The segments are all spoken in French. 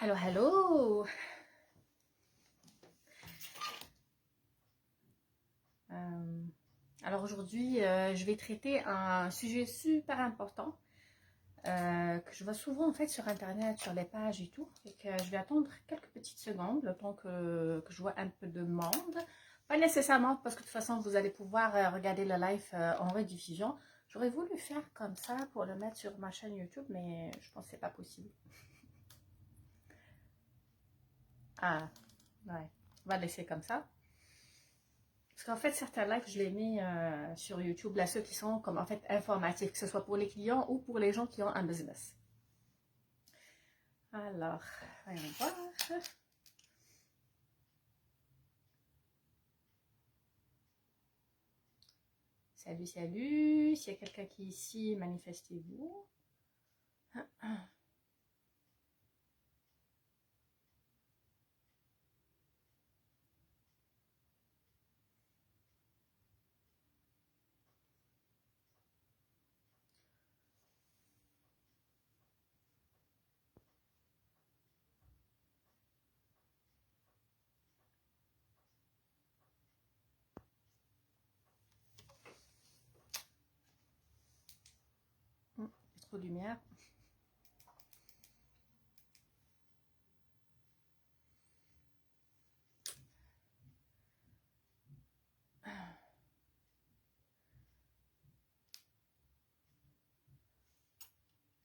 Hello, hello! Euh, alors aujourd'hui, je vais traiter un sujet super important que je vois souvent en fait sur internet, sur les pages et tout. Et que je vais attendre quelques petites secondes, le temps que je vois un peu de monde. Pas nécessairement parce que de toute façon vous allez pouvoir regarder le live en rediffusion. J'aurais voulu faire comme ça pour le mettre sur ma chaîne YouTube, mais je pense que c'est pas possible. Ah, ouais, on va laisser comme ça. Parce qu'en fait, certains lives, je les mets sur YouTube, là, ceux qui sont comme en fait informatifs, que ce soit pour les clients ou pour les gens qui ont un business. Alors, voyons voir. Salut, salut. S'il y a quelqu'un qui est ici, manifestez-vous. Il y a trop de lumière.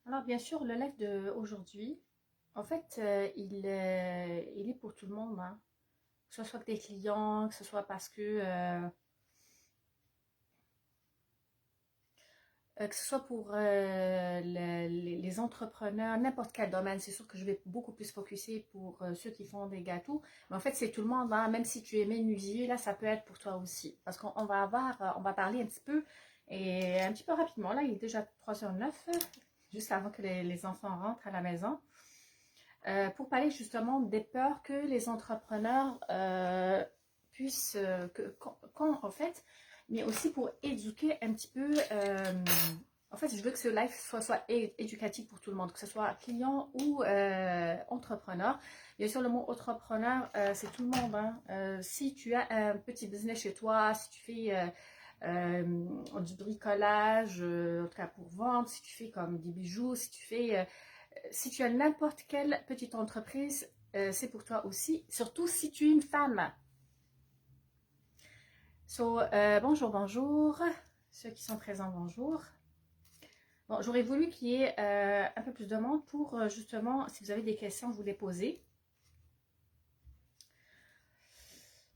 Alors, bien sûr, le live d'aujourd'hui, en fait, il est pour tout le monde, hein. Que ce soit que des clients, que ce soit parce que ce soit pour les entrepreneurs, n'importe quel domaine, c'est sûr que je vais beaucoup plus focuser pour ceux qui font des gâteaux. Mais en fait, c'est tout le monde, hein. Même si tu es menuisier, là, ça peut être pour toi aussi. Parce qu'on va avoir, on va parler un petit peu, et un petit peu rapidement. Là, il est déjà 3h09, juste avant que les enfants rentrent à la maison. Pour parler justement des peurs que les entrepreneurs puissent, en fait, mais aussi pour éduquer un petit peu. En fait, je veux que ce live soit éducatif pour tout le monde, que ce soit client ou entrepreneur. Bien sûr, le mot entrepreneur, c'est tout le monde, hein. Si tu as un petit business chez toi, si tu fais du bricolage, en tout cas pour vendre, si tu fais comme des bijoux, si tu as n'importe quelle petite entreprise, c'est pour toi aussi, surtout si tu es une femme. Bonjour, bonjour. Ceux qui sont présents, bonjour. Bon, j'aurais voulu qu'il y ait un peu plus de monde pour justement, si vous avez des questions, vous les poser.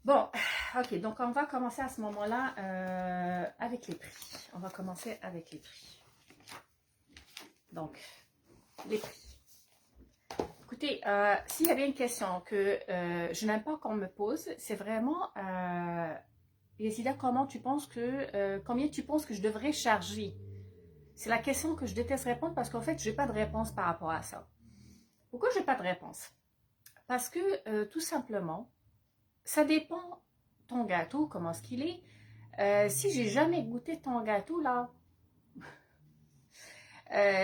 Bon, ok, donc on va commencer à ce moment-là avec les prix. On va commencer avec les prix. Donc, les prix. Écoutez, s'il y avait une question que je n'aime pas qu'on me pose, c'est vraiment, Yesida, combien tu penses que je devrais charger? C'est la question que je déteste répondre parce qu'en fait, je n'ai pas de réponse par rapport à ça. Pourquoi je n'ai pas de réponse? Parce que tout simplement, ça dépend ton gâteau, comment est-ce qu'il est. Si j'ai jamais goûté ton gâteau, là,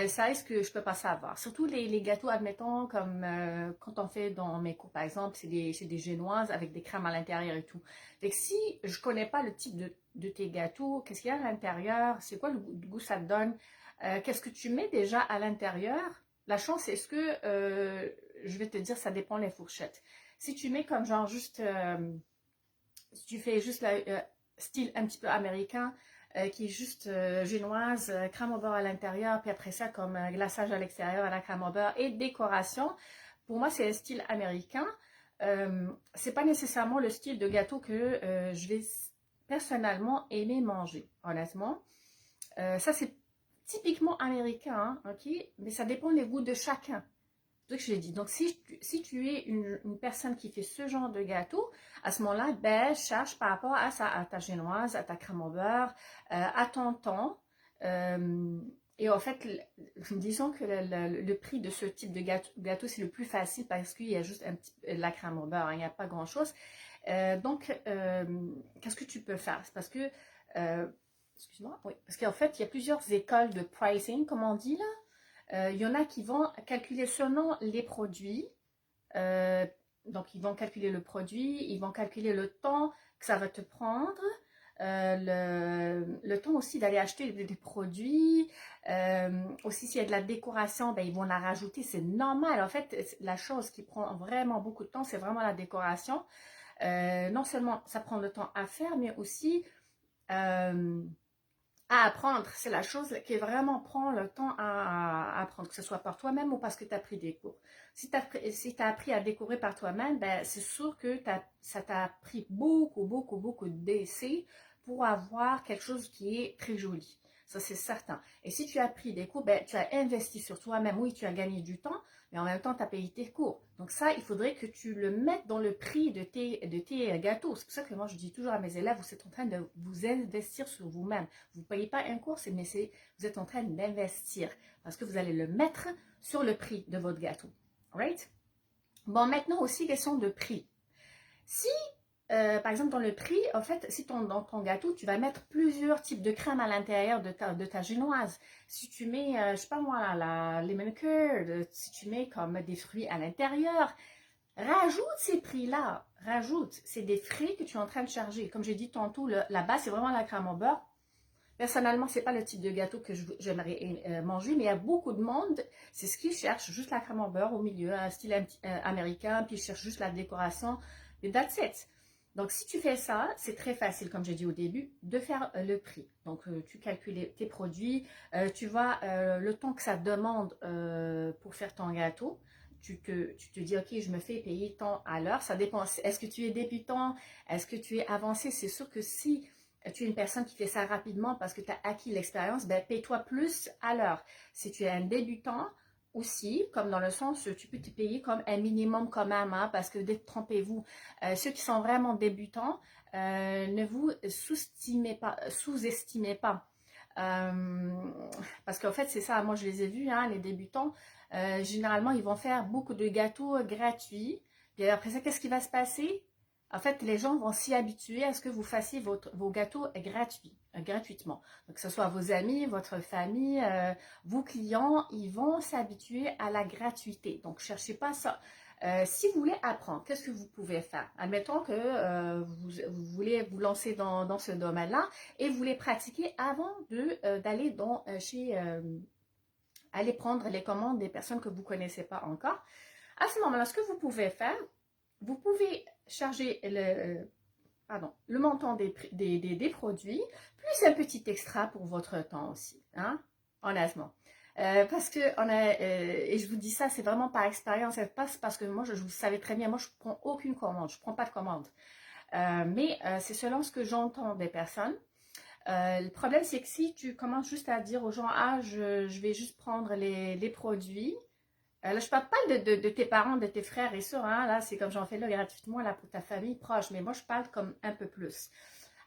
ça risque que je peux pas savoir. Surtout les gâteaux, admettons, comme quand on fait dans mes cours, par exemple, c'est des génoises avec des crèmes à l'intérieur et tout. Fait que si je connais pas le type de tes gâteaux, qu'est-ce qu'il y a à l'intérieur, c'est quoi le goût ça te donne, qu'est-ce que tu mets déjà à l'intérieur, la chance, est-ce que, je vais te dire, ça dépend les fourchettes. Si tu mets comme genre juste, si tu fais juste la style un petit peu américain, qui est juste génoise, crème au beurre à l'intérieur, puis après ça, comme glaçage à l'extérieur à la crème au beurre et décoration. Pour moi, c'est un style américain. C'est pas nécessairement le style de gâteau que je vais personnellement aimer manger, honnêtement. Ça, c'est typiquement américain, hein, ok? Mais ça dépend des goûts de chacun. C'est ce que je l'ai dit. Donc, si tu es une personne qui fait ce genre de gâteau, à ce moment-là, ben, cherche par rapport à ta génoise, à ta crème au beurre, à ton temps. Et en fait, disons que le prix de ce type de gâteau, c'est le plus facile parce qu'il y a juste la crème au beurre, hein, il n'y a pas grand-chose. Donc, qu'est-ce que tu peux faire? C'est parce que, excuse-moi, oui, parce qu'en fait, il y a plusieurs écoles de pricing, comme on dit là. Il y en a qui vont calculer selon les produits. Donc, ils vont calculer le produit, ils vont calculer le temps que ça va te prendre, le temps aussi d'aller acheter des produits. Aussi, s'il y a de la décoration, ben, ils vont la rajouter. C'est normal. En fait, la chose qui prend vraiment beaucoup de temps, c'est vraiment la décoration. Non seulement ça prend le temps à faire, mais aussi euh, à apprendre. C'est la chose qui vraiment prend le temps à apprendre, que ce soit par toi-même ou parce que tu as pris des cours. Si tu as appris à décorer par toi-même, ben, c'est sûr que ça t'a pris beaucoup d'essais pour avoir quelque chose qui est très joli. Ça, c'est certain. Et si tu as pris des cours, ben, tu as investi sur toi-même. Oui, tu as gagné du temps, mais en même temps, tu as payé tes cours. Donc ça, il faudrait que tu le mettes dans le prix de tes gâteaux. C'est pour ça que moi, je dis toujours à mes élèves, vous êtes en train de vous investir sur vous-même. Vous ne payez pas un cours, mais vous êtes en train d'investir parce que vous allez le mettre sur le prix de votre gâteau. Right? Bon, maintenant aussi, question de prix. Si, par exemple, dans le prix, en fait, si dans ton gâteau, tu vas mettre plusieurs types de crème à l'intérieur de ta génoise. Si tu mets, je sais pas moi, la lemon curd, si tu mets comme des fruits à l'intérieur, rajoute ces prix-là. Rajoute. C'est des frais que tu es en train de charger. Comme j'ai dit tantôt, la base, c'est vraiment la crème au beurre. Personnellement, c'est pas le type de gâteau que j'aimerais manger, mais il y a beaucoup de monde, c'est ce qu'ils cherchent, juste la crème au beurre au milieu, un style américain, puis ils cherchent juste la décoration, et that's it. Donc, si tu fais ça, c'est très facile, comme j'ai dit au début, de faire le prix. Donc, tu calcules tes produits, tu vois le temps que ça demande pour faire ton gâteau. Tu te dis, OK, je me fais payer tant à l'heure. Ça dépend. Est-ce que tu es débutant? Est-ce que tu es avancé? C'est sûr que si tu es une personne qui fait ça rapidement parce que tu as acquis l'expérience, ben paye-toi plus à l'heure. Si tu es un débutant aussi, comme dans le sens, tu peux te payer comme un minimum quand même, hein, parce que détrompez-vous, ceux qui sont vraiment débutants, ne vous sous-estimez pas. Parce qu'en fait, c'est ça, moi je les ai vus, hein, les débutants, généralement ils vont faire beaucoup de gâteaux gratuits. Puis après ça, qu'est-ce qui va se passer? En fait, les gens vont s'y habituer à ce que vous fassiez vos gâteaux gratuitement. Donc, que ce soit vos amis, votre famille, vos clients, ils vont s'habituer à la gratuité. Donc, cherchez pas ça. Si vous voulez apprendre, qu'est-ce que vous pouvez faire? Admettons que vous voulez vous lancer dans ce domaine-là et vous voulez pratiquer avant d'aller aller prendre les commandes des personnes que vous ne connaissez pas encore. À ce moment-là, ce que vous pouvez faire, vous pouvez charger le montant des produits, plus un petit extra pour votre temps aussi, hein, honnêtement. Parce que et je vous dis ça, c'est vraiment par expérience, c'est pas parce que moi, je vous savais très bien, moi, je ne prends aucune commande, je ne prends pas de commande. Mais c'est selon ce que j'entends des personnes. Le problème, c'est que si tu commences juste à dire aux gens, ah, je vais juste prendre les produits, là, je ne parle pas de tes parents, de tes frères et sœurs, hein, là, c'est comme j'en fais là gratuitement là, pour ta famille proche, mais moi, je parle comme un peu plus.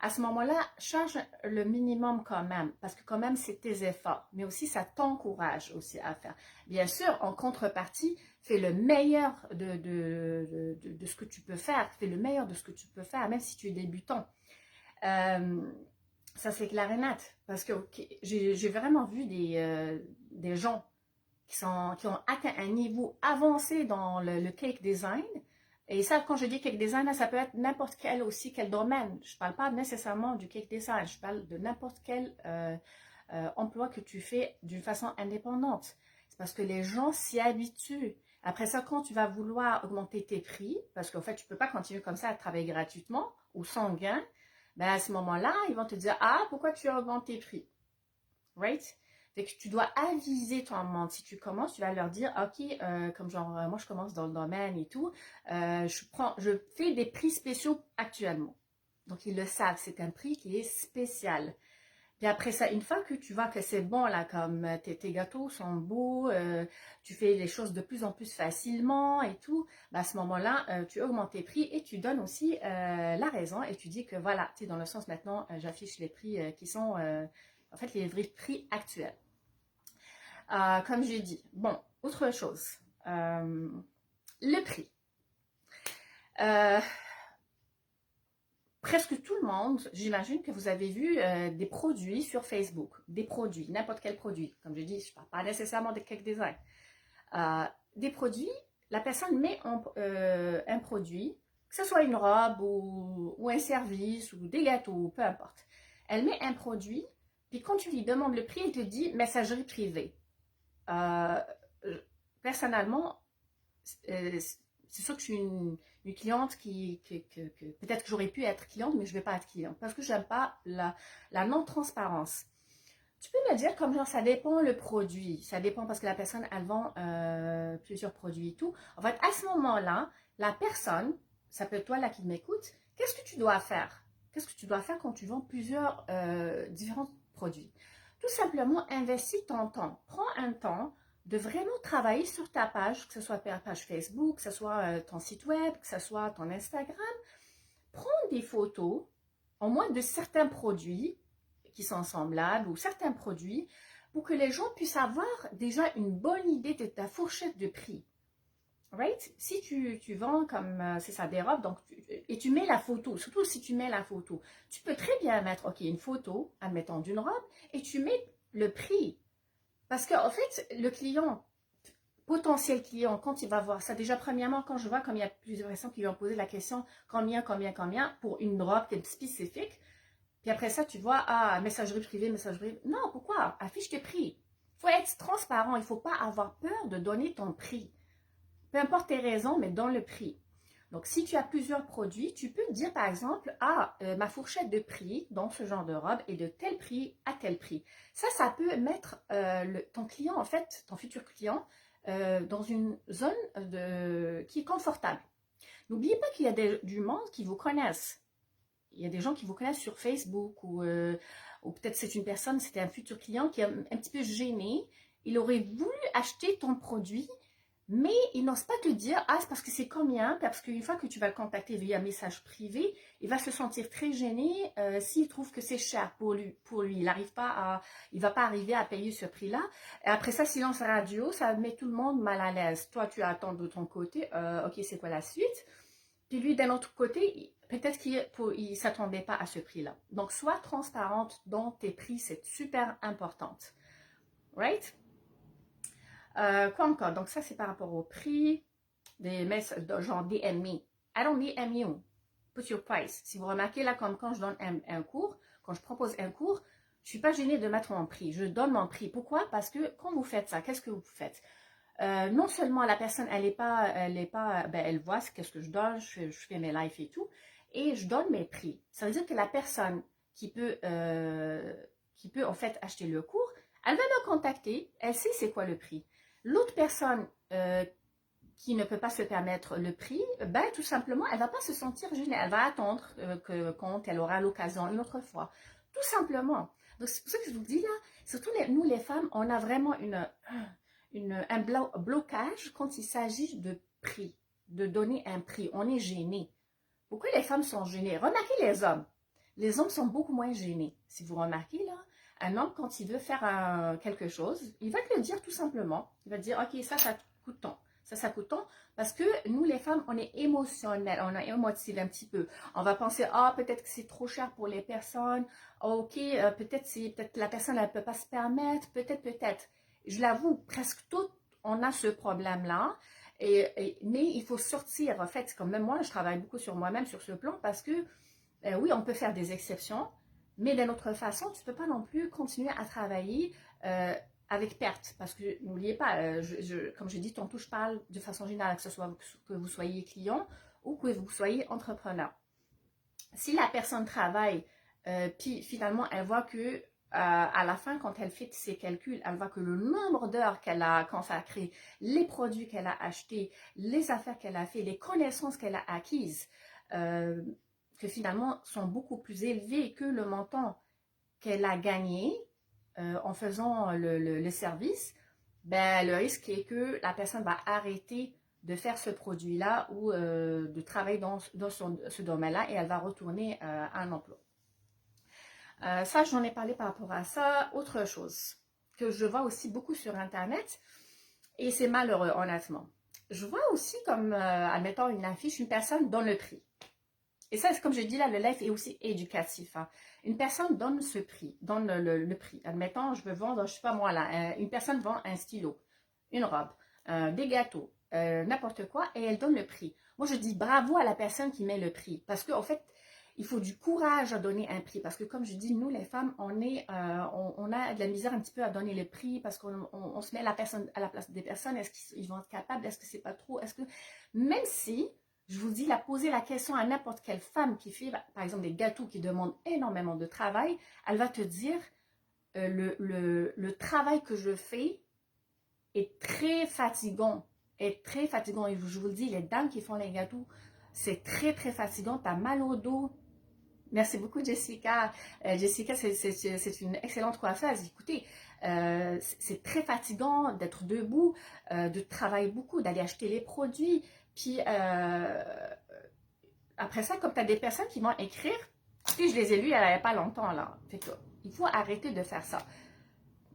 À ce moment-là, charge le minimum quand même, parce que quand même, c'est tes efforts, mais aussi, ça t'encourage aussi à faire. Bien sûr, en contrepartie, fais le meilleur de ce que tu peux faire, fais le meilleur de ce que tu peux faire, même si tu es débutant. Ça, c'est clair et net, parce que j'ai vraiment vu des gens qui ont atteint un niveau avancé dans le cake design. Et ça, quand je dis cake design, ça peut être n'importe quel domaine. Je ne parle pas nécessairement du cake design, je parle de n'importe quel emploi que tu fais d'une façon indépendante. C'est parce que les gens s'y habituent. Après ça, quand tu vas vouloir augmenter tes prix, parce qu'en fait, tu ne peux pas continuer comme ça à travailler gratuitement ou sans gain, ben à ce moment-là, ils vont te dire, ah, pourquoi tu augmentes tes prix? Right? Fait que tu dois aviser ton monde. Si tu commences, tu vas leur dire, OK, comme genre, moi je commence dans le domaine et tout, je fais des prix spéciaux actuellement. Donc ils le savent, c'est un prix qui est spécial. Puis après ça, une fois que tu vois que c'est bon, là, comme tes gâteaux sont beaux, tu fais les choses de plus en plus facilement et tout, ben à ce moment-là, tu augmentes tes prix et tu donnes aussi la raison et tu dis que voilà, tu sais, dans le sens maintenant, j'affiche les prix qui sont, en fait, les vrais prix actuels. Comme j'ai dit. Bon, autre chose. Le prix. Presque tout le monde, j'imagine que vous avez vu des produits sur Facebook. Des produits, n'importe quel produit. Comme je dis, je ne parle pas nécessairement de cake design. Des produits, la personne met un produit, que ce soit une robe ou un service ou des gâteaux, peu importe. Elle met un produit, puis quand tu lui demandes le prix, elle te dit messagerie privée. Euh, Personnellement, c'est sûr que je suis une cliente que peut-être que j'aurais pu être cliente, mais je ne vais pas être cliente parce que j'aime pas la non-transparence. Tu peux me dire comme genre ça dépend le produit, ça dépend parce que la personne elle vend plusieurs produits et tout. En fait, à ce moment-là, la personne, ça peut être toi là qui m'écoute, qu'est-ce que tu dois faire? Qu'est-ce que tu dois faire quand tu vends plusieurs différents produits? Tout simplement, investis ton temps. Prends un temps de vraiment travailler sur ta page, que ce soit ta page Facebook, que ce soit ton site web, que ce soit ton Instagram. Prends des photos, au moins de certains produits qui sont semblables ou certains produits pour que les gens puissent avoir déjà une bonne idée de ta fourchette de prix. Right? Si tu vends comme, c'est ça, des robes, donc, et tu mets la photo, surtout si tu mets la photo, tu peux très bien mettre, ok, une photo, admettons, d'une robe, et tu mets le prix. Parce qu'en fait, le client, potentiel client, quand il va voir ça, déjà premièrement, quand je vois comme il y a plusieurs personnes qui lui ont posé la question combien, pour une robe qui est spécifique, puis après ça, tu vois, ah, messagerie privée, messagerie. Non, pourquoi? Affiche tes prix. Il faut être transparent, il ne faut pas avoir peur de donner ton prix. Peu importe tes raisons, mais dans le prix. Donc, si tu as plusieurs produits, tu peux dire par exemple, ah, ma fourchette de prix dans ce genre de robe est de tel prix à tel prix. Ça peut mettre ton client, en fait, ton futur client, dans une zone qui est confortable. N'oubliez pas qu'il y a du monde qui vous connaissent. Il y a des gens qui vous connaissent sur Facebook ou peut-être c'est une personne, c'était un futur client qui est un petit peu gêné. Il aurait voulu acheter ton produit, mais il n'ose pas te dire, ah, c'est parce que c'est combien, parce qu'une fois que tu vas le contacter via message privé, il va se sentir très gêné s'il trouve que c'est cher pour lui. Il ne va pas arriver à payer ce prix-là. Et après ça, silence radio, ça met tout le monde mal à l'aise. Toi, tu attends de ton côté, ok, c'est quoi la suite? Puis lui, d'un autre côté, peut-être qu'il ne s'attendait pas à ce prix-là. Donc, sois transparente dans tes prix, c'est super importante. Right? Quoi encore? Donc, ça, c'est par rapport au prix, des messages, genre DM me. I don't DM you. Put your price. Si vous remarquez là, comme quand je donne un cours, quand je propose un cours, je ne suis pas gênée de mettre mon prix. Je donne mon prix. Pourquoi? Parce que quand vous faites ça, qu'est-ce que vous faites? Non seulement la personne, elle voit ce que je donne, je fais mes lives et tout, et je donne mes prix. Ça veut dire que la personne qui peut en fait acheter le cours, elle va me contacter, elle sait c'est quoi le prix. L'autre personne qui ne peut pas se permettre le prix, ben tout simplement, elle va pas se sentir gênée, elle va attendre quand elle aura l'occasion une autre fois. Tout simplement. Donc c'est pour ça que je vous dis là, surtout nous les femmes, on a vraiment un blocage quand il s'agit de prix, de donner un prix. On est gêné. Pourquoi les femmes sont gênées? Remarquez les hommes. Les hommes sont beaucoup moins gênés. Si vous remarquez là, un homme quand il veut faire quelque chose, il va te le dire tout simplement. Il va te dire, ok, ça coûte tant. Ça coûte tant parce que nous les femmes, on est émotionnelles, on est émotive un petit peu. On va penser, ah, peut-être que c'est trop cher pour les personnes. Ok, peut-être la personne elle peut pas se permettre, peut-être. Je l'avoue, presque toutes, on a ce problème-là. Mais il faut sortir, en fait, comme même moi, je travaille beaucoup sur moi-même sur ce plan parce que, oui, on peut faire des exceptions, mais d'une autre façon, tu ne peux pas non plus continuer à travailler avec perte. Parce que n'oubliez pas, comme je dis tantôt, je parle de façon générale, que ce soit que vous soyez client ou que vous soyez entrepreneur. Si la personne travaille, puis finalement, elle voit que à la fin, quand elle fait ses calculs, elle voit que le nombre d'heures qu'elle a consacré, les produits qu'elle a achetés, les affaires qu'elle a fait, les connaissances qu'elle a acquises, que finalement sont beaucoup plus élevées que le montant qu'elle a gagné en faisant le service, ben, le risque est que la personne va arrêter de faire ce produit-là ou de travailler dans ce domaine-là et elle va retourner à un emploi. Ça, j'en ai parlé par rapport à ça. Autre chose que je vois aussi beaucoup sur Internet, et c'est malheureux, honnêtement. Je vois aussi comme, admettons, une affiche, une personne donne le prix. Et ça, comme je dis là, le live est aussi éducatif. Hein. Une personne donne ce prix, donne le prix. Admettons, je veux vendre, je sais pas moi là, une personne vend un stylo, une robe, des gâteaux, n'importe quoi et elle donne le prix. Moi, je dis bravo à la personne qui met le prix parce qu'en fait, il faut du courage à donner un prix parce que comme je dis, nous les femmes, on a de la misère un petit peu à donner le prix parce qu'on se met à la place des personnes. Est-ce qu'ils vont être capables? Est-ce que c'est pas trop? Même si, je vous dis, poser la question à n'importe quelle femme qui fait, par exemple, des gâteaux qui demandent énormément de travail, elle va te dire, le travail que je fais est très fatigant. Est très fatigant. Et je vous le dis, les dames qui font les gâteaux, c'est très, très fatigant. Tu as mal au dos. Merci beaucoup, Jessica. Jessica, c'est une excellente coiffeuse. Écoutez, c'est très fatigant d'être debout, de travailler beaucoup, d'aller acheter les produits. Puis, après ça, comme tu as des personnes qui vont écrire, puis je les ai lues il n'y avait pas longtemps, là. Fait que, il faut arrêter de faire ça.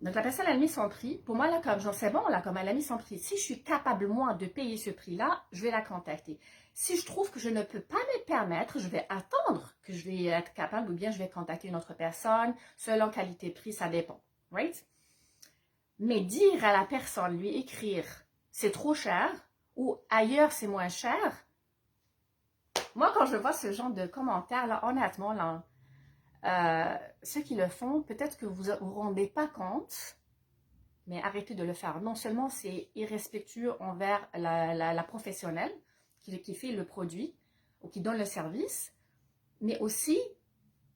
Donc, la personne a mis son prix. Pour moi, là, comme j'en sais bon, là, comme elle a mis son prix, si je suis capable, moi, de payer ce prix-là, je vais la contacter. Si je trouve que je ne peux pas me permettre, je vais attendre que je vais être capable ou bien je vais contacter une autre personne. Selon qualité-prix, ça dépend. Right? Mais dire à la personne, lui écrire, c'est trop cher ou ailleurs, c'est moins cher. Moi, quand je vois ce genre de commentaires, là, honnêtement, là, ceux qui le font, peut-être que vous ne vous rendez pas compte, mais arrêtez de le faire. Non seulement c'est irrespectueux envers la professionnelle qui fait le produit ou qui donne le service, mais aussi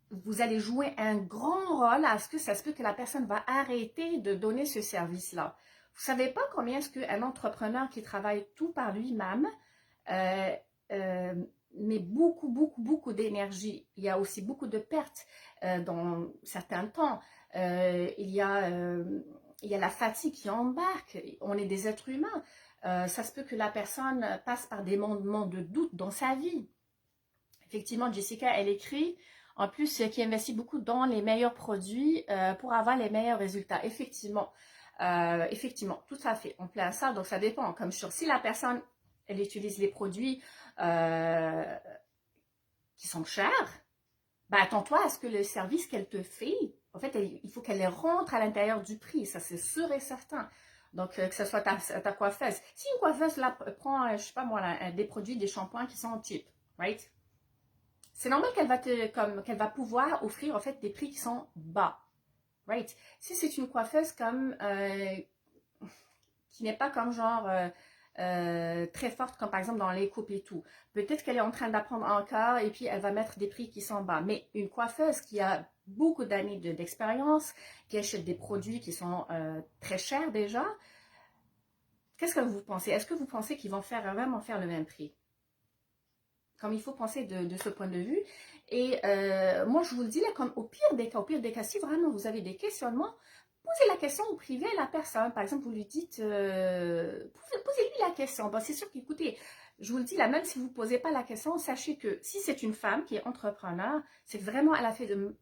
vous allez jouer un grand rôle à ce que ça se peut que la personne va arrêter de donner ce service-là. Vous ne savez pas combien est-ce qu'un entrepreneur qui travaille tout par lui-même met beaucoup, beaucoup, beaucoup d'énergie. Il y a aussi beaucoup de pertes dans certains temps. Il y a la fatigue qui embarque. On est des êtres humains. Ça se peut que la personne passe par des moments de doute dans sa vie. Effectivement, Jessica, elle écrit, en plus, qui investit beaucoup dans les meilleurs produits pour avoir les meilleurs résultats. Effectivement, tout à fait. On plaît à ça, donc ça dépend. Comme sur si la personne, elle utilise les produits qui sont chers, ben attends-toi à ce que le service qu'elle te fait, en fait, il faut qu'elle rentre à l'intérieur du prix, ça c'est sûr et certain. Donc, que ce soit ta coiffeuse. Si une coiffeuse là, prend, je sais pas moi, là, des produits, des shampoings qui sont cheap, right? C'est normal qu'elle va pouvoir offrir en fait des prix qui sont bas, right? Si c'est une coiffeuse comme qui n'est pas comme genre très forte comme par exemple dans les coupes et tout. Peut-être qu'elle est en train d'apprendre encore et puis elle va mettre des prix qui sont bas. Mais une coiffeuse qui a beaucoup d'années d'expérience, qui achète des produits qui sont très chers déjà, qu'est-ce que vous pensez? Est-ce que vous pensez qu'ils vont vraiment faire le même prix? Comme il faut penser de ce point de vue. Et moi, je vous le dis là, comme au pire des cas, si vraiment vous avez des questionnements, posez la question au privé à la personne. Par exemple, vous lui dites, posez-lui la question. Bon, c'est sûr qu'écoutez, je vous le dis là, même si vous ne posez pas la question, sachez que si c'est une femme qui est entrepreneur, c'est que vraiment elle a fait de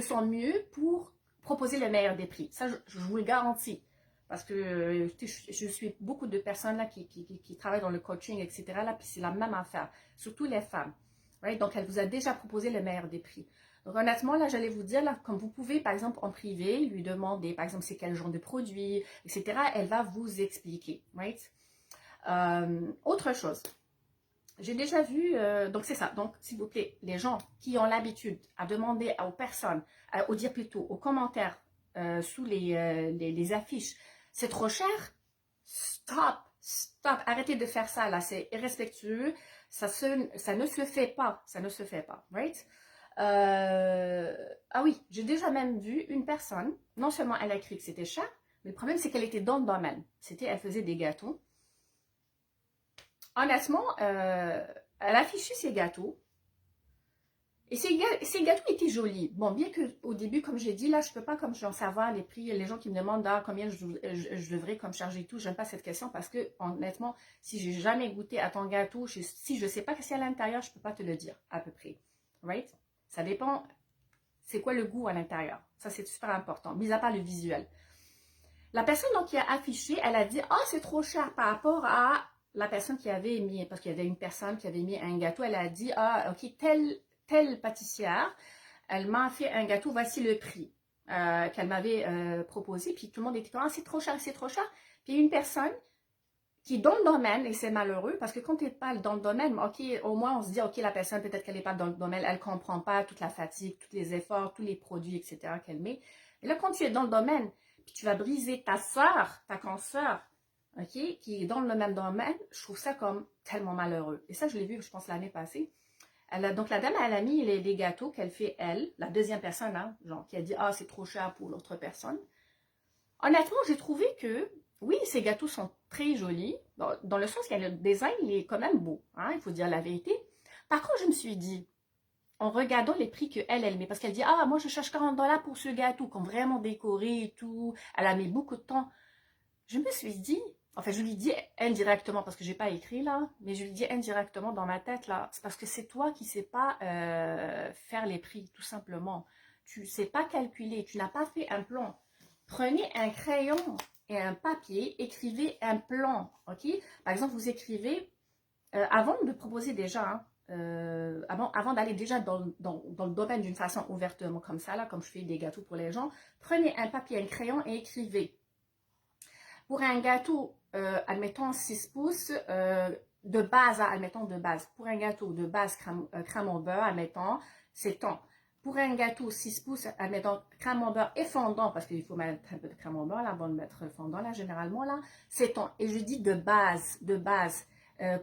son mieux pour proposer le meilleur des prix. Ça, je vous le garantis. Parce que je suis beaucoup de personnes là qui travaillent dans le coaching, etc. Là, puis c'est la même affaire, surtout les femmes. Right? Donc, elle vous a déjà proposé le meilleur des prix. Donc, honnêtement, là, j'allais vous dire, là, comme vous pouvez, par exemple, en privé, lui demander, par exemple, c'est quel genre de produit, etc. Elle va vous expliquer. Right? Autre chose. J'ai déjà vu, donc c'est ça. Donc, s'il vous plaît, les gens qui ont l'habitude à demander aux personnes, ou dire plutôt aux commentaires sous les affiches, c'est trop cher? Stop! Arrêtez de faire ça, là. C'est irrespectueux. Ça ne se fait pas. Ça ne se fait pas. Right? Ah oui, j'ai déjà même vu une personne, non seulement elle a écrit que c'était cher, mais le problème c'est qu'elle était dans le domaine. Elle faisait des gâteaux. Honnêtement, elle affichait ses gâteaux. Et ces gâteaux étaient jolis. Bon, bien qu'au début, comme j'ai dit, là, je ne peux pas comme j'en savoir les prix. Les gens qui me demandent combien je devrais comme charger tout, je n'aime pas cette question parce que, honnêtement, si j'ai jamais goûté à ton gâteau, si je ne sais pas ce qu'il y a à l'intérieur, je ne peux pas te le dire, à peu près. Right? Ça dépend, c'est quoi le goût à l'intérieur. Ça, c'est super important, mis à part le visuel. La personne donc, qui a affiché, elle a dit « Ah, c'est trop cher par rapport à la personne qui avait mis, parce qu'il y avait une personne qui avait mis un gâteau, elle a dit « Ah, ok, telle pâtissière, elle m'a fait un gâteau, voici le prix qu'elle m'avait proposé. » Puis tout le monde était comme « Ah, c'est trop cher, c'est trop cher. » Puis une personne qui est dans le domaine, et c'est malheureux, parce que quand tu n'es pas dans le domaine, ok, au moins on se dit, ok, la personne, peut-être qu'elle n'est pas dans le domaine, elle ne comprend pas toute la fatigue, tous les efforts, tous les produits, etc. qu'elle met. Et là, quand tu es dans le domaine, puis tu vas briser ta soeur, ta consoeur, ok, qui est dans le même domaine, je trouve ça comme tellement malheureux. Et ça, je l'ai vu, je pense, l'année passée. Donc, la dame, elle a mis les gâteaux qu'elle fait, elle, la deuxième personne, hein, genre, qui a dit, ah, c'est trop cher pour l'autre personne. Honnêtement, j'ai trouvé que, oui, ces gâteaux sont très jolis, dans le sens que le design, il est quand même beau, hein, il faut dire la vérité. Par contre, je me suis dit, en regardant les prix qu'elle met, parce qu'elle dit, ah, moi, je cherche 40 $ pour ce gâteau, comme vraiment décoré et tout, elle a mis beaucoup de temps. Je me suis dit, enfin, je lui dis indirectement, parce que j'ai pas écrit là, mais je lui dis indirectement dans ma tête là, c'est parce que c'est toi qui sais pas faire les prix, tout simplement. Tu sais pas calculer, tu n'as pas fait un plan. Prenez un crayon et un papier, écrivez un plan, ok? Par exemple, vous écrivez, avant de proposer déjà, hein, avant d'aller déjà dans le domaine d'une façon ouvertement comme ça, là, comme je fais des gâteaux pour les gens, prenez un papier, un crayon et écrivez. Pour un gâteau, admettons 6 pouces, de base, admettons de base, pour un gâteau de base crème au beurre, admettons, c'est tant. Pour un gâteau 6 pouces, admettons crème au beurre et fondant, parce qu'il faut mettre un peu de crème au beurre, là, avant de mettre fondant, là, généralement, là, c'est tant. Et je dis de base, de base.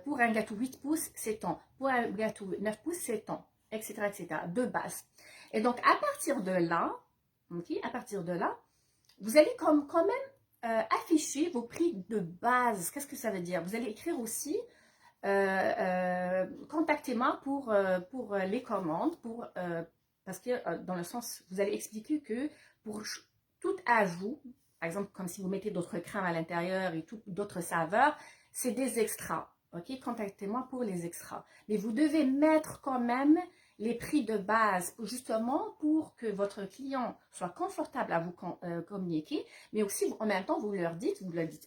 Pour un gâteau 8 pouces, c'est tant. Pour un gâteau 9 pouces, c'est tant, etc., etc., de base. Et donc, à partir de là, ok, à partir de là, vous allez quand même afficher vos prix de base. Qu'est-ce que ça veut dire? Vous allez écrire aussi contactez-moi pour les commandes, parce que dans le sens, vous allez expliquer que pour tout ajout, par exemple, comme si vous mettez d'autres crèmes à l'intérieur et d'autres saveurs, c'est des extras. Ok, contactez-moi pour les extras. Mais vous devez mettre quand même les prix de base, justement pour que votre client soit confortable à vous communiquer, mais aussi en même temps, vous leur dites,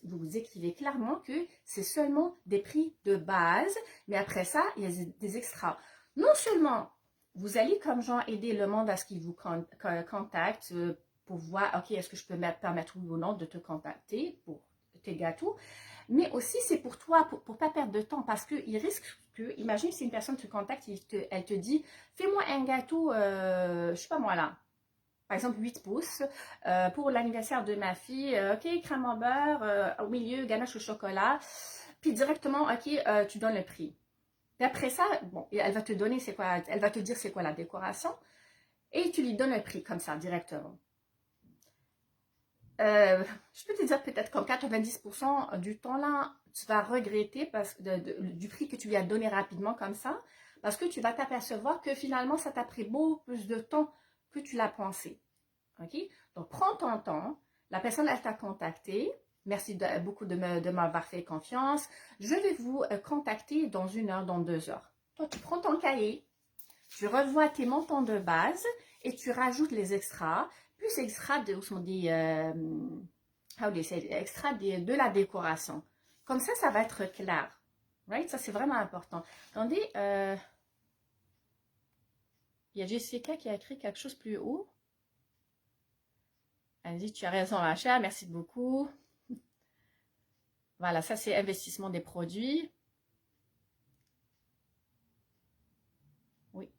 vous écrivez clairement que c'est seulement des prix de base, mais après ça, il y a des extras. Non seulement vous allez comme genre aider le monde à ce qu'il vous contacte pour voir, ok, est-ce que je peux me permettre oui ou non de te contacter pour tes gâteaux, mais aussi c'est pour toi, pour ne pas perdre de temps, parce qu'il risque que, imagine si une personne te contacte et elle te dit, fais-moi un gâteau, je sais pas moi là, par exemple 8 pouces, pour l'anniversaire de ma fille, ok, crème en beurre, au milieu, ganache au chocolat, puis directement, ok, tu donnes le prix. Et après ça, bon, elle va te donner c'est quoi, elle va te dire c'est quoi la décoration, et tu lui donnes un prix comme ça, directement. Je peux te dire peut-être comme 90% du temps là, tu vas regretter du prix que tu lui as donné rapidement comme ça, parce que tu vas t'apercevoir que finalement, ça t'a pris beaucoup plus de temps que tu l'as pensé. Ok? Donc, prends ton temps. La personne, elle t'a contacté. Merci beaucoup de m'avoir fait confiance. Je vais vous contacter dans 1 heure, dans 2 heures. Toi, tu prends ton cahier, tu revois tes montants de base et tu rajoutes les extras, plus extras de la décoration. Comme ça va être clair. Right? Ça, c'est vraiment important. Attendez, il y a Jessica qui a écrit quelque chose plus haut. Elle dit, tu as raison, Rachel, merci beaucoup. Voilà, ça, c'est investissement des produits. Oui.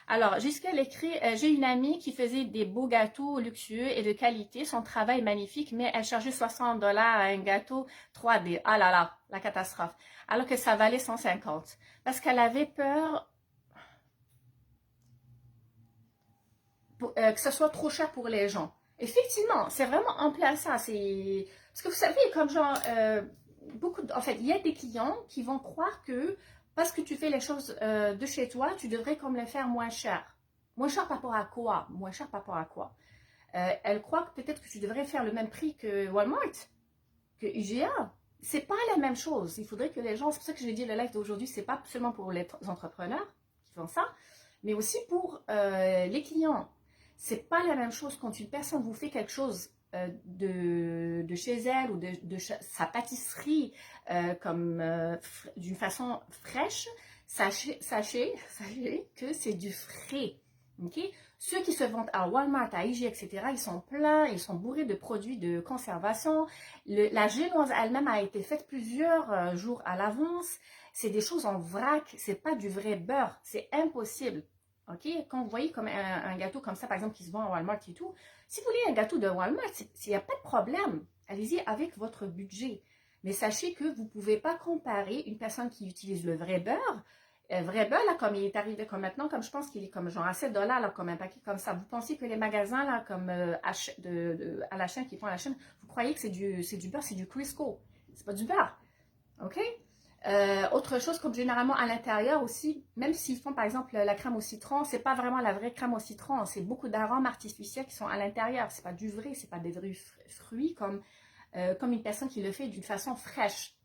Alors, Jessica l'écrit, j'ai une amie qui faisait des beaux gâteaux luxueux et de qualité. Son travail est magnifique, mais elle chargeait 60 $ à un gâteau 3D. Ah là là, la catastrophe. Alors que ça valait 150. Parce qu'elle avait peur que ce soit trop cher pour les gens. Effectivement, c'est vraiment en plein ça. Parce que vous savez, comme genre, en fait, il y a des clients qui vont croire que parce que tu fais les choses de chez toi, tu devrais comme les faire moins cher. Moins cher par rapport à quoi? Moins cher par rapport à quoi? Elle croit que peut-être que tu devrais faire le même prix que Walmart, que IGA. C'est pas la même chose. Il faudrait que les gens, c'est pour ça que j'ai dit le live d'aujourd'hui, c'est pas seulement pour les entrepreneurs qui font ça, mais aussi pour les clients. C'est pas la même chose quand une personne vous fait quelque chose de chez elle ou de sa pâtisserie d'une façon fraîche. Sachez que c'est du frais. OK? Ceux qui se vendent à Walmart, à IGA, etc., ils sont pleins, ils sont bourrés de produits de conservation. La génoise elle-même a été faite plusieurs jours à l'avance. C'est des choses en vrac, c'est pas du vrai beurre, c'est impossible. OK? Quand vous voyez comme un gâteau comme ça, par exemple, qui se vend à Walmart et tout, si vous voulez un gâteau de Walmart, il n'y a pas de problème. Allez-y avec votre budget. Mais sachez que vous ne pouvez pas comparer une personne qui utilise le vrai beurre, là, comme il est arrivé comme maintenant, comme je pense qu'il est comme genre à 7 dollars, là, comme un paquet comme ça. Vous pensez que les magasins, là, comme à la chaîne, qui font à la chaîne, vous croyez que c'est du beurre, c'est du Crisco. C'est pas du beurre. OK? Autre chose, comme généralement à l'intérieur aussi, même s'ils font par exemple la crème au citron, c'est pas vraiment la vraie crème au citron, c'est beaucoup d'arômes artificiels qui sont à l'intérieur. C'est pas du vrai, c'est pas des vrais fruits comme une personne qui le fait d'une façon fraîche.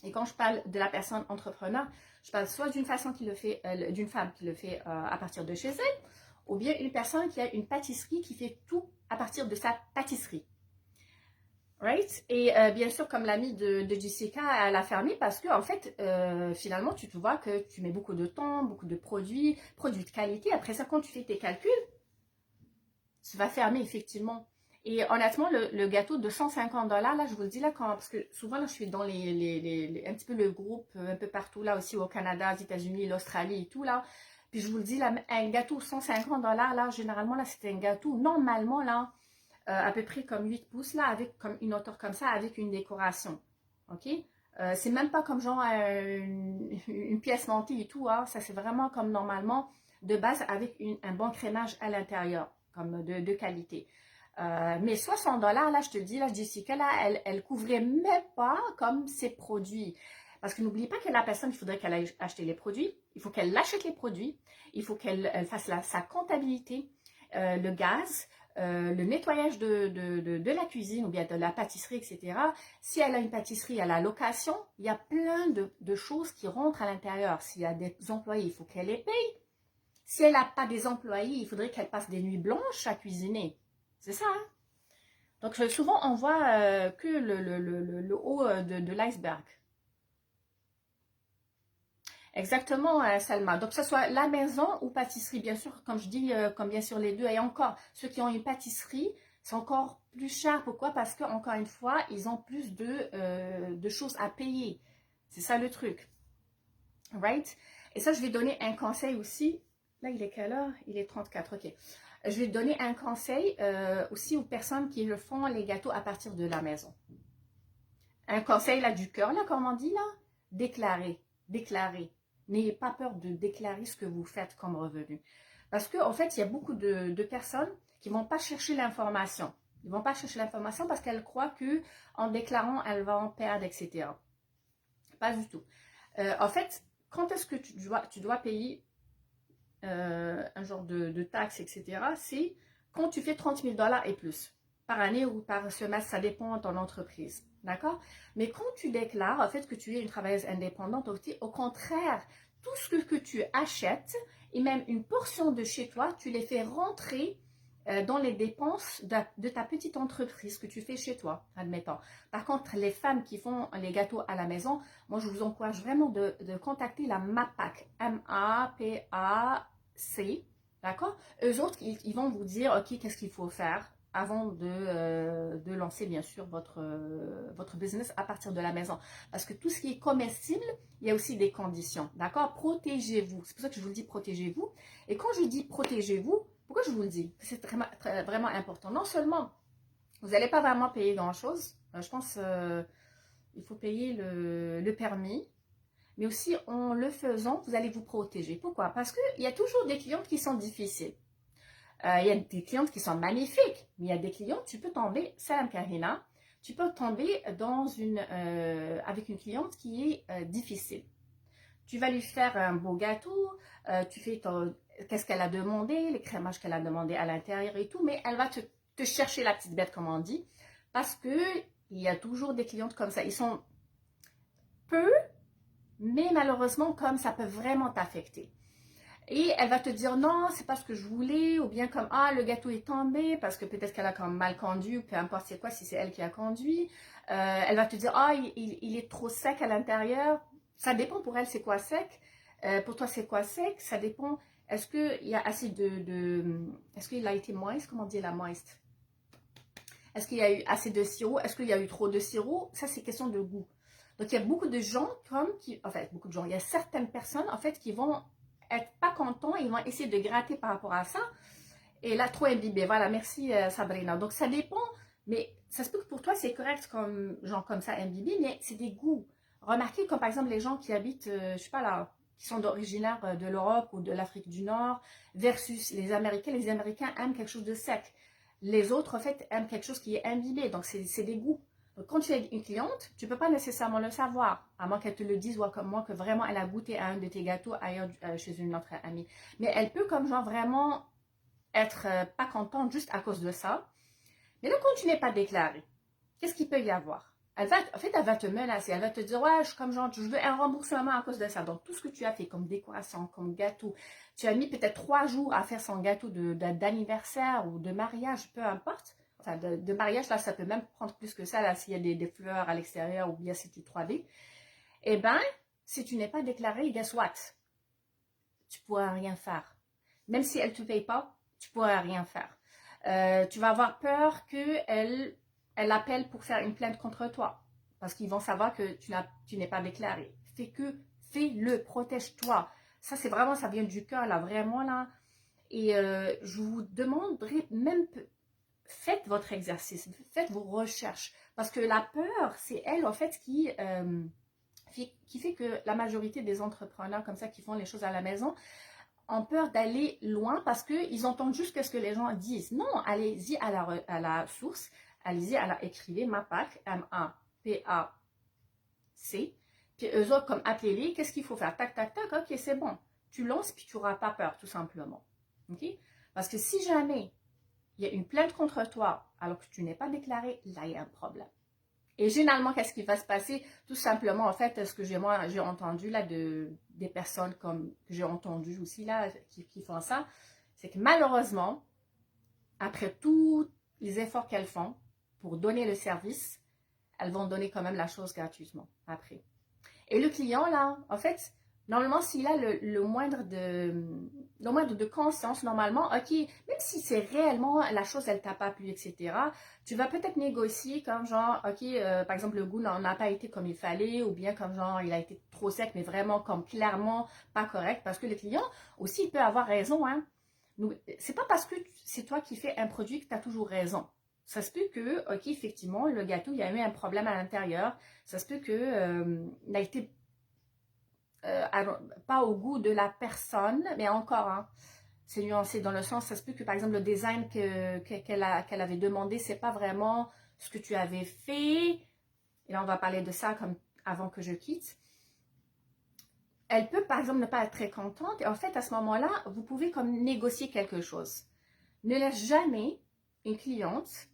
Et quand je parle de la personne entrepreneur, je parle soit d'une façon qui le fait, d'une femme qui le fait à partir de chez elle, ou bien une personne qui a une pâtisserie qui fait tout à partir de sa pâtisserie. Right? Et bien sûr, comme l'amie de Jessica, elle a fermé parce que, en fait, finalement, tu te vois que tu mets beaucoup de temps, beaucoup de produits de qualité. Après ça, quand tu fais tes calculs, tu vas fermer effectivement. Et honnêtement, le gâteau de 150 dollars, là, je vous le dis là, parce que souvent, là, je suis dans un petit peu le groupe, un peu partout, là aussi au Canada, aux États-Unis, l'Australie et tout, là. Puis je vous le dis, là, un gâteau 150 dollars, là, généralement, là, c'est un gâteau, normalement, là, à peu près comme 8 pouces, là, avec comme une hauteur comme ça, avec une décoration. OK? C'est même pas comme genre une pièce montée et tout, hein. Ça, c'est vraiment comme normalement, de base, avec un bon crémage à l'intérieur, comme de qualité. Mais 60 dollars, là, je te dis, là, Jessica, là, elle couvrait même pas comme ses produits. Parce que n'oublie pas que la personne, il faudrait qu'elle aille acheter les produits, il faut qu'elle achète les produits, il faut qu'elle fasse sa comptabilité, le gaz, le nettoyage de la cuisine ou bien de la pâtisserie, etc. Si elle a une pâtisserie à la location, il y a plein de choses qui rentrent à l'intérieur. S'il y a des employés, il faut qu'elle les paye. Si elle n'a pas des employés, il faudrait qu'elle passe des nuits blanches à cuisiner. C'est ça, hein? Donc souvent, on voit que le haut de l'iceberg. Exactement, Salma. Donc, que ce soit la maison ou pâtisserie, bien sûr, comme je dis, comme bien sûr les deux. Et encore, ceux qui ont une pâtisserie, c'est encore plus cher. Pourquoi? Parce que encore une fois, ils ont plus de choses à payer. C'est ça le truc. Right? Et ça, je vais donner un conseil aussi. Là, il est quelle heure? Il est 34, ok. Je vais donner un conseil aussi aux personnes qui font les gâteaux à partir de la maison. Un conseil là du cœur, là, comme on dit là, déclarez, déclarez. N'ayez pas peur de déclarer ce que vous faites comme revenu. Parce qu'en fait, il y a beaucoup de personnes qui ne vont pas chercher l'information. Ils ne vont pas chercher l'information parce qu'elles croient qu'en déclarant, elles vont en perdre, etc. Pas du tout. En fait, quand est-ce que tu dois payer un genre de taxes, etc., c'est quand tu fais 30 000 dollars et plus par année ou par semestre, ça dépend de ton entreprise. D'accord? Mais quand tu déclares en fait que tu es une travailleuse indépendante, au contraire, tout ce que tu achètes et même une portion de chez toi, tu les fais rentrer dans les dépenses de ta petite entreprise que tu fais chez toi, admettons. Par contre, les femmes qui font les gâteaux à la maison, moi, je vous encourage vraiment de contacter la MAPAC, M-A-P-A-C, d'accord? Eux autres, ils vont vous dire, OK, qu'est-ce qu'il faut faire avant de lancer, bien sûr, votre business à partir de la maison. Parce que tout ce qui est comestible, il y a aussi des conditions, d'accord? Protégez-vous. C'est pour ça que je vous le dis, protégez-vous. Et quand je dis protégez-vous, pourquoi je vous le dis? C'est vraiment important. Non seulement vous n'allez pas vraiment payer grand-chose, je pense il faut payer le permis, mais aussi en le faisant, vous allez vous protéger. Pourquoi? Parce qu'il y a toujours des clientes qui sont difficiles. Il y a des clientes qui sont magnifiques, mais il y a des clientes, tu peux tomber, Salam Karina, tu peux tomber avec une cliente qui est difficile. Tu vas lui faire un beau gâteau, tu fais qu'est-ce qu'elle a demandé, les crémages qu'elle a demandé à l'intérieur et tout, mais elle va te chercher la petite bête, comme on dit, parce que il y a toujours des clientes comme ça. Ils sont peu, mais malheureusement, comme ça peut vraiment t'affecter. Et elle va te dire non, c'est pas ce que je voulais, ou bien comme ah, le gâteau est tombé, parce que peut-être qu'elle a comme mal conduit, ou peu importe c'est quoi, si c'est elle qui a conduit. Elle va te dire ah, il est trop sec à l'intérieur. Ça dépend pour elle, c'est quoi sec. Pour toi, c'est quoi sec? Ça dépend. Est-ce qu'il y a assez est-ce qu'il a été moist? Comment on dit la moist? Est-ce qu'il y a eu assez de sirop? Est-ce qu'il y a eu trop de sirop? Ça, c'est question de goût. Donc, il y a beaucoup de gens beaucoup de gens, il y a certaines personnes, en fait, qui vont être pas contents, ils vont essayer de gratter par rapport à ça. Et là, trop imbibé. Voilà, merci Sabrina. Donc, ça dépend, mais ça se peut que pour toi, c'est correct comme, genre comme ça, imbibé, mais c'est des goûts. Remarquez comme par exemple les gens qui habitent, je sais pas là, qui sont originaires de l'Europe ou de l'Afrique du Nord, versus les Américains. Les Américains aiment quelque chose de sec. Les autres, en fait, aiment quelque chose qui est imbibé. Donc, c'est des goûts. Donc, quand tu es une cliente, tu ne peux pas nécessairement le savoir, à moins qu'elle te le dise, ou comme moi, que vraiment elle a goûté à un de tes gâteaux ailleurs chez une autre amie. Mais elle peut comme genre vraiment être pas contente juste à cause de ça. Mais là, quand tu n'es pas déclaré, qu'est-ce qu'il peut y avoir? En fait, elle va te menacer. Elle va te dire, ouais, comme genre, je veux un remboursement à cause de ça. Donc, tout ce que tu as fait comme décoration, comme gâteau, tu as mis peut-être 3 jours à faire son gâteau d'anniversaire ou de mariage, peu importe. Enfin, de mariage, là, ça peut même prendre plus que ça, là, s'il y a des fleurs à l'extérieur ou bien si tu 3D. Eh bien, si tu n'es pas déclaré, guess what? Tu ne pourras rien faire. Même si elle ne te paye pas, tu ne pourras rien faire. Tu vas avoir peur qu'elle appelle pour faire une plainte contre toi. Parce qu'ils vont savoir que tu n'es pas déclaré. Fais-le, protège-toi. Ça, c'est vraiment, ça vient du cœur, là, vraiment, là. Et je vous demanderai même, faites votre exercice, faites vos recherches. Parce que la peur, c'est elle, en fait, qui fait que la majorité des entrepreneurs comme ça qui font les choses à la maison ont peur d'aller loin parce qu'ils entendent juste ce que les gens disent. Non, allez-y à la source, allez-y écrivez MAPAC, M-A-P-A-C, puis eux autres, comme appelez-les, qu'est-ce qu'il faut faire? Tac, tac, tac, ok, c'est bon. Tu lances, puis tu n'auras pas peur, tout simplement. Ok? Parce que si jamais il y a une plainte contre toi alors que tu n'es pas déclaré, là, il y a un problème. Et généralement, qu'est-ce qui va se passer? Tout simplement, en fait, ce que j'ai entendu là des personnes comme que j'ai entendu aussi là qui font ça, c'est que malheureusement, après tous les efforts qu'elles font pour donner le service, elles vont donner quand même la chose gratuitement après. Et le client là, en fait, normalement, s'il a le moindre de conscience, normalement, ok, même si c'est réellement la chose, elle t'a pas plu, etc., tu vas peut-être négocier comme genre, ok, par exemple, le goût n'a pas été comme il fallait, ou bien comme genre, il a été trop sec, mais vraiment comme clairement pas correct, parce que le client aussi, il peut avoir raison, hein. C'est pas parce que c'est toi qui fais un produit que tu as toujours raison. Ça se peut que, ok, effectivement, le gâteau, il y a eu un problème à l'intérieur. Ça se peut que il a été pas au goût de la personne, mais encore, hein, c'est nuancé dans le sens, ça se peut que par exemple le design qu'elle avait demandé, c'est pas vraiment ce que tu avais fait. Et là, on va parler de ça comme avant que je quitte. Elle peut par exemple ne pas être très contente et en fait à ce moment-là, vous pouvez comme négocier quelque chose. Ne laisse jamais une cliente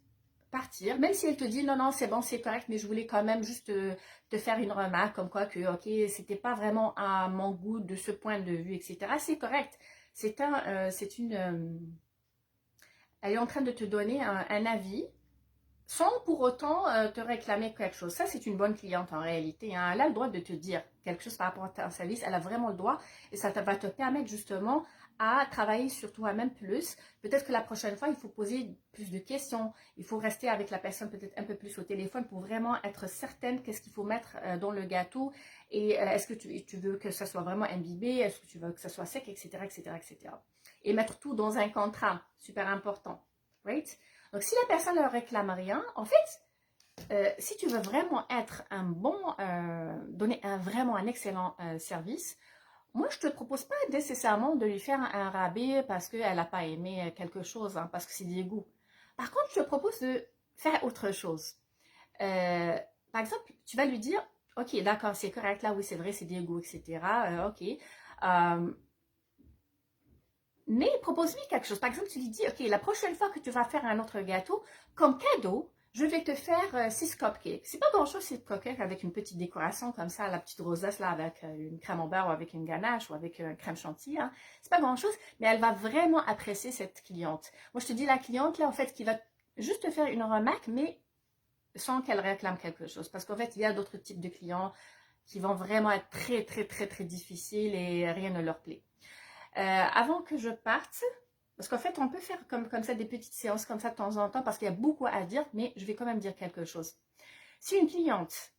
partir, même si elle te dit non, non, c'est bon, c'est correct, mais je voulais quand même juste te faire une remarque comme quoi que, ok, c'était pas vraiment à mon goût de ce point de vue, etc. C'est correct. Elle est en train de te donner un avis sans pour autant te réclamer quelque chose. Ça, c'est une bonne cliente en réalité, hein. Elle a le droit de te dire quelque chose par rapport à ton service. Elle a vraiment le droit et ça va te permettre justement à travailler sur toi-même plus. Peut-être que la prochaine fois, il faut poser plus de questions. Il faut rester avec la personne peut-être un peu plus au téléphone pour vraiment être certaine qu'est-ce qu'il faut mettre dans le gâteau et est-ce que tu veux que ça soit vraiment imbibé, est-ce que tu veux que ça soit sec, etc., etc., etc. Et mettre tout dans un contrat, super important. Right? Donc, si la personne ne réclame rien, en fait, si tu veux vraiment être donner vraiment un excellent service, moi, je ne te propose pas nécessairement de lui faire un rabais parce qu'elle n'a pas aimé quelque chose, hein, parce que c'est des goûts. Par contre, je te propose de faire autre chose. Par exemple, tu vas lui dire, ok, d'accord, c'est correct, là, oui, c'est vrai, c'est des goûts, etc. Ok. Mais propose-lui quelque chose. Par exemple, tu lui dis, ok, la prochaine fois que tu vas faire un autre gâteau, comme cadeau, je vais te faire 6 cupcakes. C'est pas grand-chose, 6 cupcakes avec une petite décoration comme ça, la petite rosace là, avec une crème au beurre ou avec une ganache ou avec crème chantilly. Hein. C'est pas grand-chose, mais elle va vraiment apprécier cette cliente. Moi, je te dis la cliente là, en fait, qui va juste te faire une remarque, mais sans qu'elle réclame quelque chose. Parce qu'en fait, il y a d'autres types de clients qui vont vraiment être très, très, très, très difficiles et rien ne leur plaît. Avant que je parte, parce qu'en fait, on peut faire comme ça des petites séances comme ça de temps en temps, parce qu'il y a beaucoup à dire, mais je vais quand même dire quelque chose. Si une cliente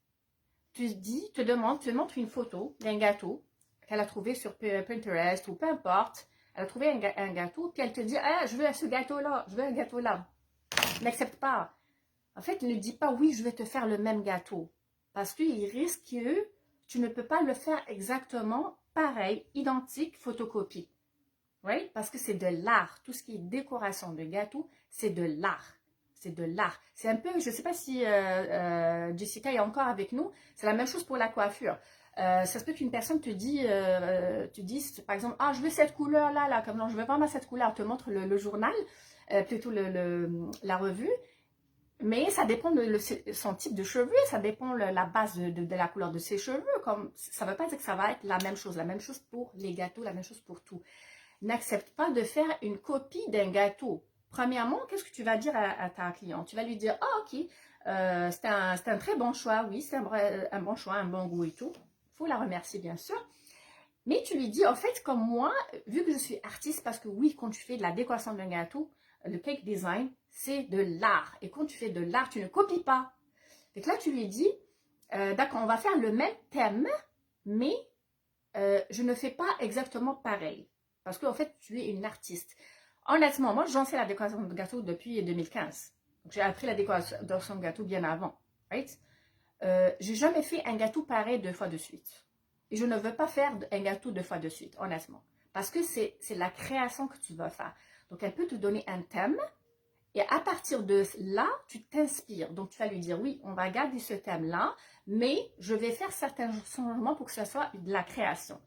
te demande, te montre une photo d'un gâteau qu'elle a trouvé sur Pinterest ou peu importe, elle a trouvé un gâteau, puis elle te dit, ah, je veux ce gâteau-là, je veux un gâteau-là. N'accepte pas. En fait, ne dis pas, oui, je vais te faire le même gâteau. Parce qu'il risque que tu ne peux pas le faire exactement pareil, identique, photocopie. Oui, parce que c'est de l'art. Tout ce qui est décoration de gâteau, c'est de l'art. C'est de l'art. C'est un peu, je ne sais pas si Jessica est encore avec nous, c'est la même chose pour la coiffure. Ça se peut qu'une personne te dise, par exemple, ah, je veux cette couleur-là, là, comme non, je veux vraiment cette couleur, te montre le journal, plutôt la revue, mais ça dépend de son type de cheveux, ça dépend la base de la couleur de ses cheveux. Comme, ça ne veut pas dire que ça va être la même chose pour les gâteaux, la même chose pour tout. N'accepte pas de faire une copie d'un gâteau. Premièrement, qu'est-ce que tu vas dire à ta cliente? Tu vas lui dire, ah ok, c'est un très bon choix, oui, c'est un bon choix, un bon goût et tout. Il faut la remercier bien sûr. Mais tu lui dis, en fait, comme moi, vu que je suis artiste, parce que oui, quand tu fais de la décoration d'un gâteau, le cake design, c'est de l'art. Et quand tu fais de l'art, tu ne copies pas. Donc là, tu lui dis, d'accord, on va faire le même thème, mais je ne fais pas exactement pareil. Parce qu'en fait, tu es une artiste. Honnêtement, moi, j'en fais la décoration de gâteau depuis 2015. J'ai appris la décoration de gâteau bien avant. Right? J'ai jamais fait un gâteau pareil 2 fois de suite. Et je ne veux pas faire un gâteau 2 fois de suite, honnêtement. Parce que c'est la création que tu vas faire. Donc, elle peut te donner un thème. Et à partir de là, tu t'inspires. Donc, tu vas lui dire, oui, on va garder ce thème-là, mais je vais faire certains changements pour que ce soit de la création.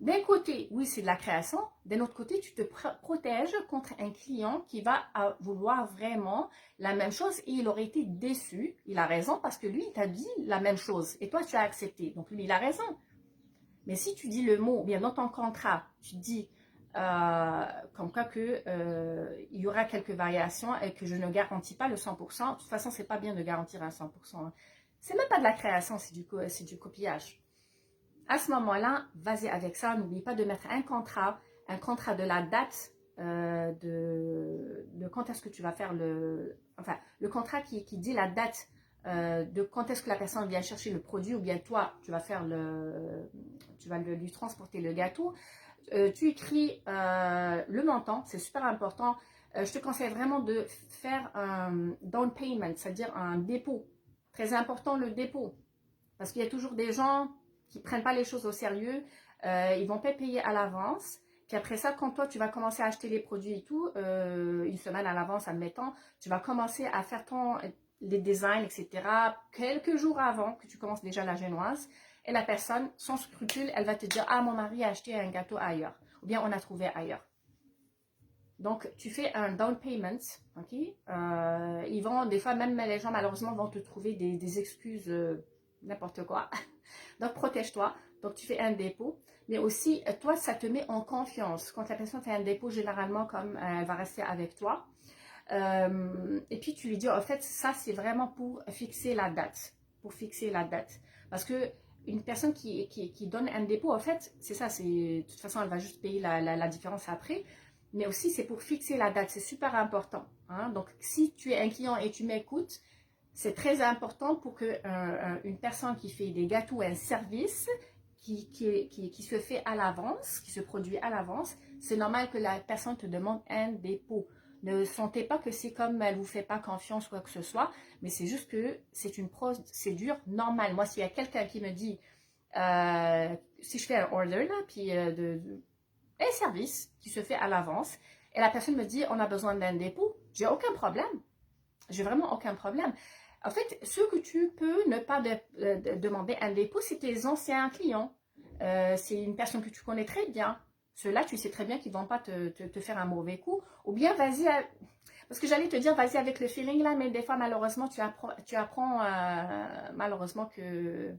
D'un côté, oui, c'est de la création. D'un autre côté, tu te protèges contre un client qui va vouloir vraiment la même chose et il aurait été déçu. Il a raison parce que lui, il t'a dit la même chose et toi, tu as accepté. Donc, lui, il a raison. Mais si tu dis le mot, bien dans ton contrat, tu dis comme quoi que il y aura quelques variations et que je ne garantis pas le 100%. De toute façon, c'est pas bien de garantir un 100%. C'est même pas de la création, c'est du copiage. À ce moment-là, vas-y avec ça. N'oublie pas de mettre un contrat de la date de quand est-ce que tu vas faire le contrat qui dit la date de quand est-ce que la personne vient chercher le produit ou bien toi, tu vas lui transporter le gâteau. Tu écris le montant, c'est super important. Je te conseille vraiment de faire un down payment, c'est-à-dire un dépôt. Très important le dépôt, parce qu'il y a toujours des gens qui ne prennent pas les choses au sérieux. Ils vont pas payer à l'avance. Puis après ça, quand toi, tu vas commencer à acheter les produits et tout, une semaine à l'avance, admettons, tu vas commencer à faire les designs, etc. quelques jours avant que tu commences déjà la génoise. Et la personne, sans scrupule, elle va te dire, ah, mon mari a acheté un gâteau ailleurs. Ou bien on a trouvé ailleurs. Donc, tu fais un down payment, ok? Ils vont, des fois, même les gens, malheureusement, vont te trouver des excuses, n'importe quoi. Donc, protège-toi. Donc, tu fais un dépôt. Mais aussi, toi, ça te met en confiance. Quand la personne fait un dépôt, généralement, comme elle va rester avec toi. Et puis, tu lui dis, en fait, ça, c'est vraiment pour fixer la date. Pour fixer la date. Parce que une personne qui donne un dépôt, en fait, c'est ça. De toute façon, elle va juste payer la différence après. Mais aussi, c'est pour fixer la date. C'est super important. Hein? Donc, si tu es un client et tu m'écoutes, c'est très important pour qu'une personne qui fait des gâteaux, un service qui se fait à l'avance, qui se produit à l'avance, c'est normal que la personne te demande un dépôt. Ne sentez pas que c'est comme elle ne vous fait pas confiance ou quoi que ce soit, mais c'est juste que c'est une procédure normale. Moi, s'il y a quelqu'un qui me dit, si je fais un order, là, puis un service qui se fait à l'avance, et la personne me dit, on a besoin d'un dépôt, j'ai aucun problème. J'ai vraiment aucun problème. En fait, ce que tu peux ne pas demander un dépôt, c'est tes anciens clients. C'est une personne que tu connais très bien. Ceux-là, tu sais très bien qu'ils ne vont pas te faire un mauvais coup. Ou bien, vas-y, parce que j'allais te dire, vas-y avec le feeling là, mais des fois, malheureusement, tu apprends malheureusement que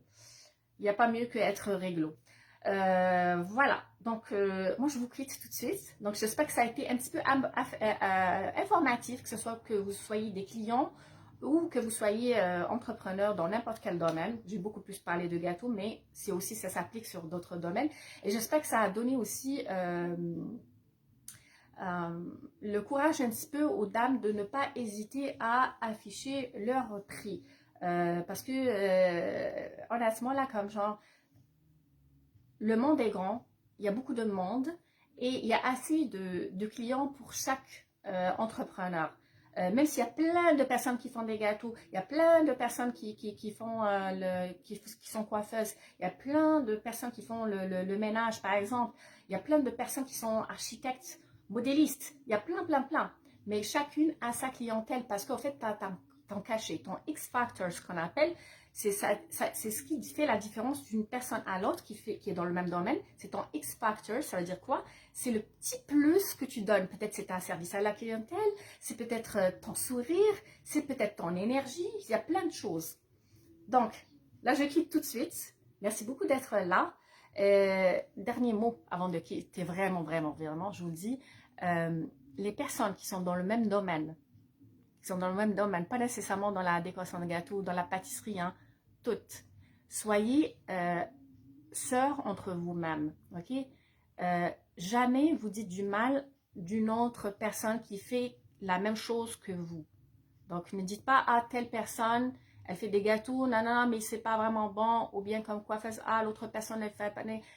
il n'y a pas mieux qu'être réglo. Voilà, donc moi je vous quitte tout de suite. Donc j'espère que ça a été un petit peu informatif, que ce soit que vous soyez des clients ou que vous soyez entrepreneur dans n'importe quel domaine. J'ai beaucoup plus parlé de gâteaux, mais c'est aussi, ça s'applique sur d'autres domaines. Et j'espère que ça a donné aussi le courage un petit peu aux dames de ne pas hésiter à afficher leur prix. Parce que, honnêtement, là, comme genre, le monde est grand, il y a beaucoup de monde et il y a assez de clients pour chaque entrepreneur. Même s'il y a plein de personnes qui font des gâteaux, il y a plein de personnes qui font qui sont coiffeuses, il y a plein de personnes qui font le ménage, par exemple, il y a plein de personnes qui sont architectes, modélistes, il y a plein. Mais chacune a sa clientèle parce qu'en fait, tu as ton cachet, ton X-Factor, ce qu'on appelle, c'est ce qui fait la différence d'une personne à l'autre qui est dans le même domaine. C'est ton X-Factor, ça veut dire quoi? C'est le petit plus que tu donnes. Peut-être c'est un service à la clientèle, c'est peut-être ton sourire, c'est peut-être ton énergie, il y a plein de choses. Donc, là, je quitte tout de suite. Merci beaucoup d'être là. Dernier mot avant de quitter, vraiment, je vous le dis, les personnes qui sont dans le même domaine, pas nécessairement dans la décoration de gâteaux, dans la pâtisserie, hein, toutes. Soyez sœurs entre vous-mêmes, ok? Jamais vous dites du mal d'une autre personne qui fait la même chose que vous. Donc, ne dites pas, ah, telle personne, elle fait des gâteaux, non, mais c'est pas vraiment bon, ou bien comme coiffeuse, ah, l'autre personne, elle fait,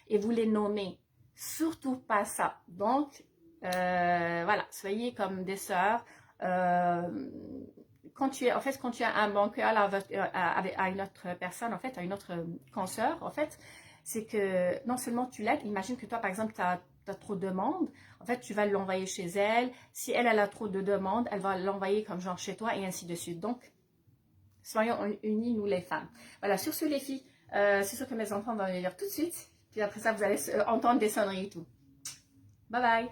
et vous les nommez. Surtout pas ça. Donc, voilà, soyez comme des sœurs. Quand tu as un bon cœur à une autre personne, en fait, à une autre consoeur, en fait, c'est que non seulement tu l'aides, imagine que toi, par exemple, tu as trop de demandes, en fait, tu vas l'envoyer chez elle. Si elle a trop de demandes, elle va l'envoyer comme genre chez toi et ainsi de suite. Donc, soyons unis, nous les femmes. Voilà, sur ce, les filles, c'est sûr que mes enfants vont venir tout de suite. Puis après ça, vous allez entendre des sonneries et tout. Bye bye!